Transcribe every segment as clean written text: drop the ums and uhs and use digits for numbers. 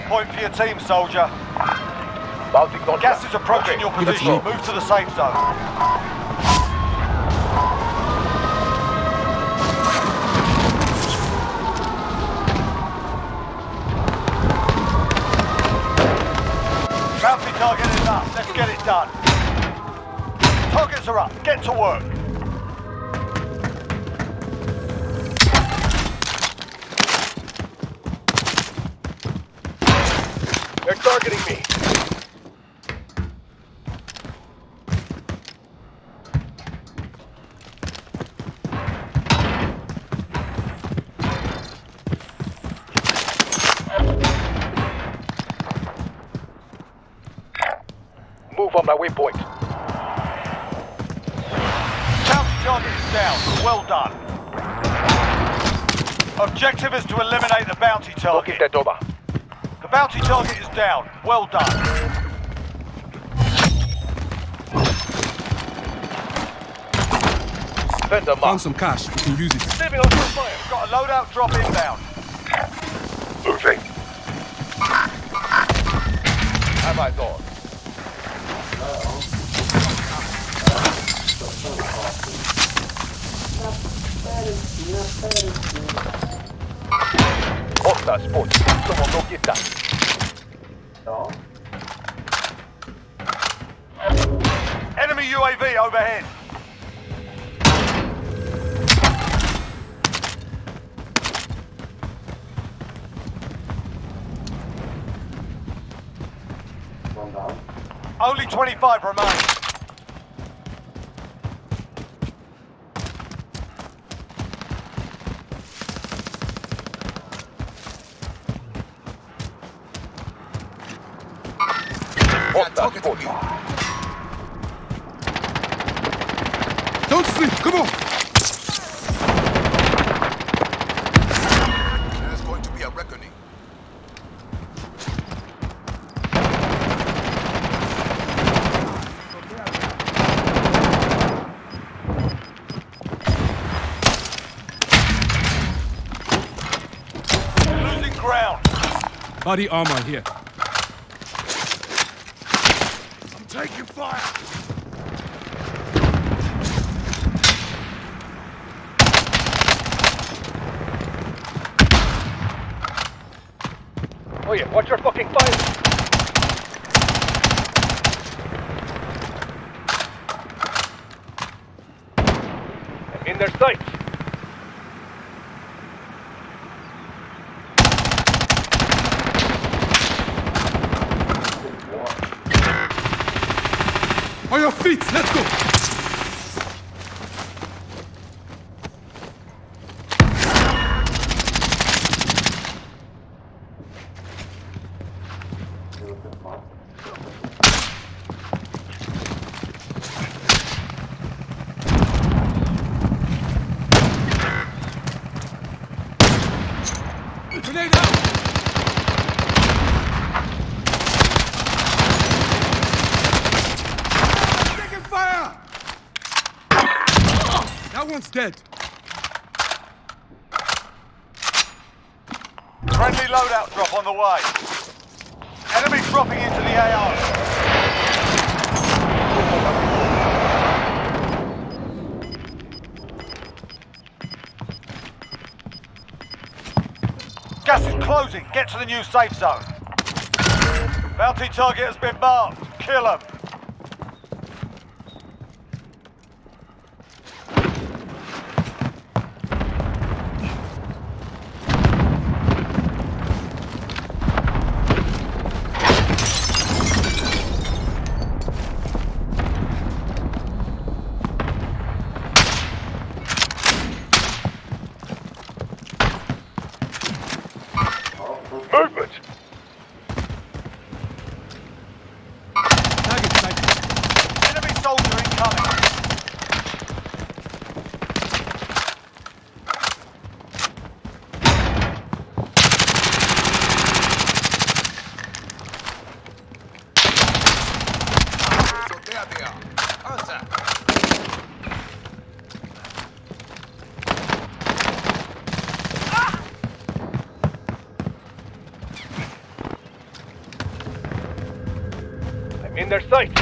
point for your team, soldier. Bounty contract. Gas is approaching your position. me. Move to the safe zone. Bounty target is up. Let's get it done. Targets are up. Get to work. They're targeting me. Move on my waypoint. Bounty target is down. Well done. Objective is to eliminate the bounty Don't give target. that over. The bounty target is down. Well done. Vendor Found mark. some cash. We can use it. Living on fire. Got a loadout drop inbound. Moving. Have I gone? Hostile spot. Someone go get that. Enemy UAV overhead. Only 25 remain. Hostile spot. Don't sleep. Come on. There's going to be a reckoning. Losing ground. Body armor here. I'm taking fire. Oh yeah, watch your fucking fire. I'm in their sights. On your feet. Let's go. Grenade out. Taking fire. That one's dead. Friendly loadout drop on the way. Enemy dropping into the AO. Gas is closing. Get to the new safe zone. Bounty target has been marked. Kill him. Movement. Target sighted. Enemy soldier incoming. So there they are. Contact. In their sights.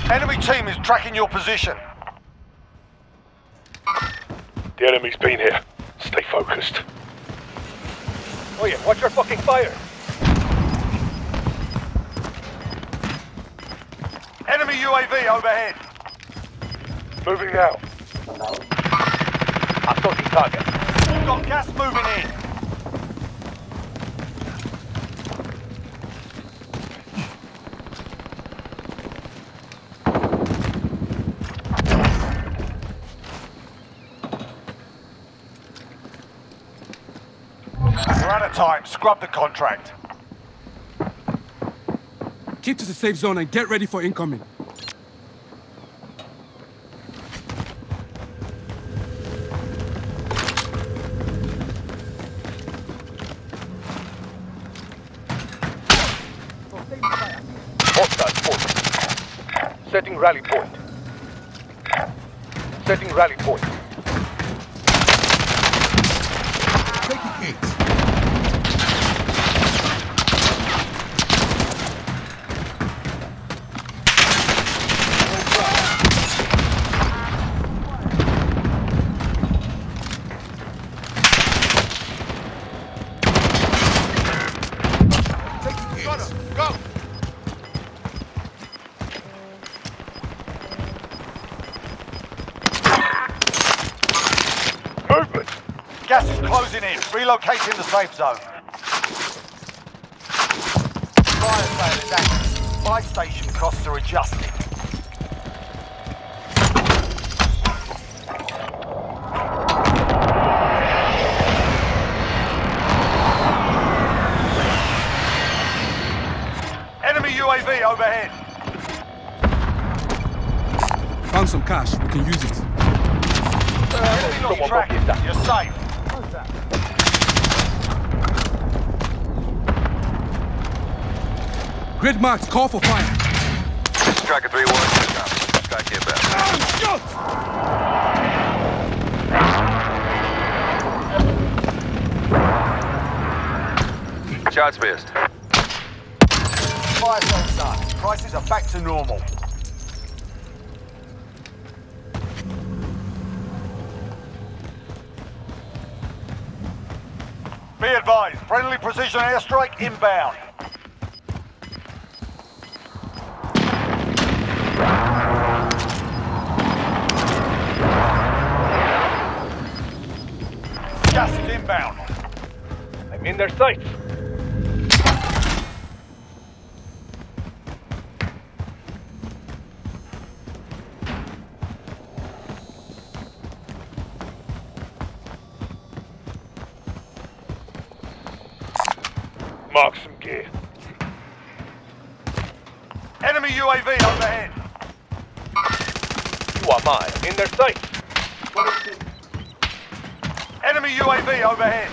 Enemy team is tracking your position. The enemy's been here. Stay focused. Oh yeah, watch your fucking fire. Enemy UAV overhead. Moving now. Assaulting target. We've got gas moving in. We're out of time. Scrub the contract. Keep to the safe zone and get ready for incoming. Hostile point. Setting rally point. Setting rally point. Taking hits. Taking hits. Go! Movement! Gas is closing in. Relocating the safe zone. Fire sale is active. Buy station costs are adjusted. Enemy UAV overhead. Found some cash. We can use it. Enemy not Someone tracking. broke his You're safe. Grid marks. Call for fire. Striker 3-1, Strike here back. Shots missed. Fire sale done. Prices are back to normal. Be advised, friendly precision airstrike inbound. Gas is inbound. I'm in their sights. Mark some gear. Enemy UAV overhead. You are mine. I'm in their sights. Enemy UAV overhead.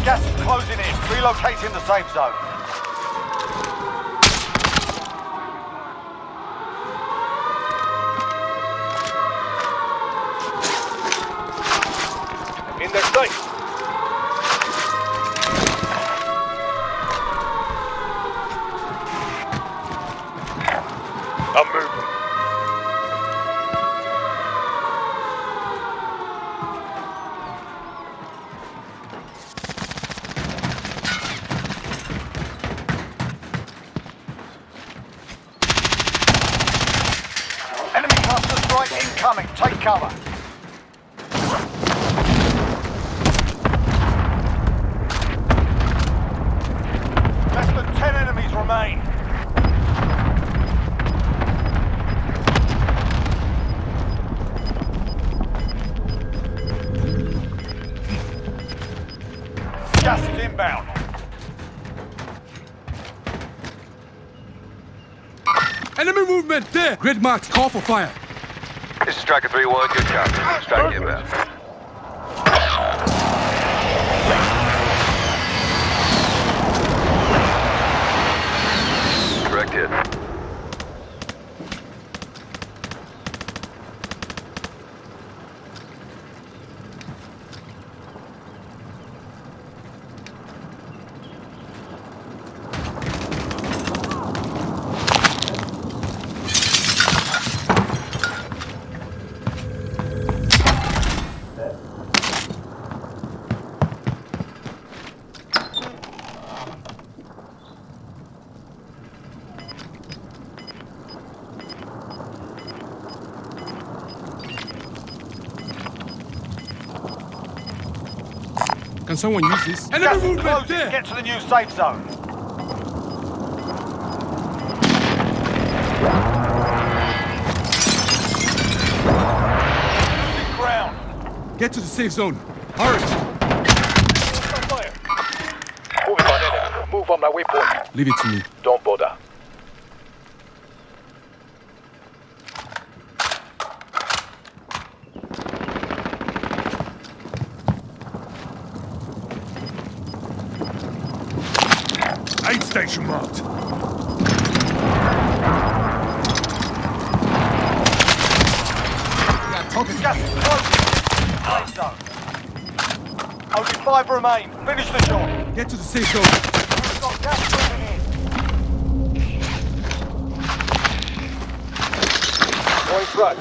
Gas is closing in. Relocating the safe zone. I'm in their sights. I'm moving. Enemy cluster strike incoming. Take cover. Gas is inbound. Enemy movement there! Grid marks, call for fire. This is Striker 3-1, good copy. Strike inbound. Correct hit. Can someone use this? Enemy Gas is movement closing. there! Get to the new safe zone. Losing ground. Get to the safe zone. Hurry! Fire. Moving on enemy. Move on my waypoint. Leave it to me. Don't bother. Aid station marked. Gas is closing. Safe zone. Only 5 remain. Finish the job. Get to the safe zone. We've got gas moving in. Point right.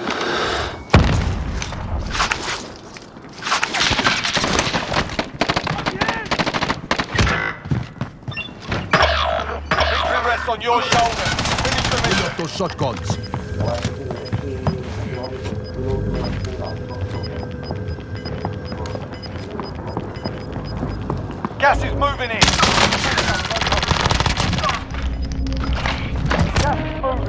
Victory rests on your shoulders. Finish the Pull mission. up those shotguns. Gas is moving in. Gas is moving.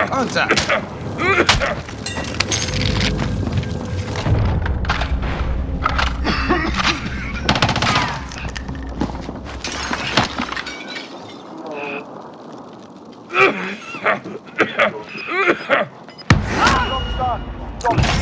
Contact. Job's done. Drop